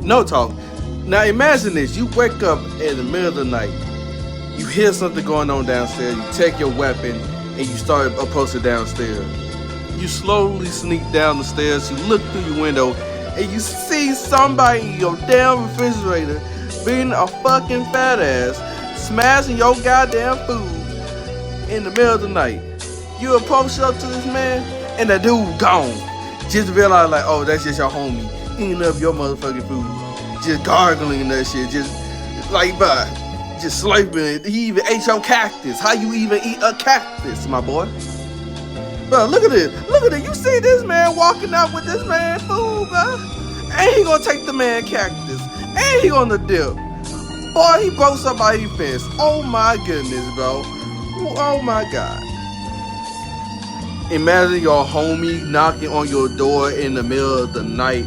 No talk. Now imagine this. You wake up in the middle of the night. You hear something going on downstairs. You take your weapon and you start approaching downstairs. You slowly sneak down the stairs. You look through your window and you see somebody in your damn refrigerator being a fucking fat ass, smashing your goddamn food in the middle of the night. You approach up to this man and the dude gone. Just realize like, oh, that's just your homie eating up your motherfucking food. Just gargling that shit. Just like, bruh, just slurping it. He even ate your cactus. How you even eat a cactus, my boy? Bro, look at this. Look at it. You see this man walking out with this man food, bro? Ain't he gonna take the man cactus? Ain't he gonna dip? Boy, he broke somebody's fence. Oh my goodness, bro. Oh my God. Imagine your homie knocking on your door in the middle of the night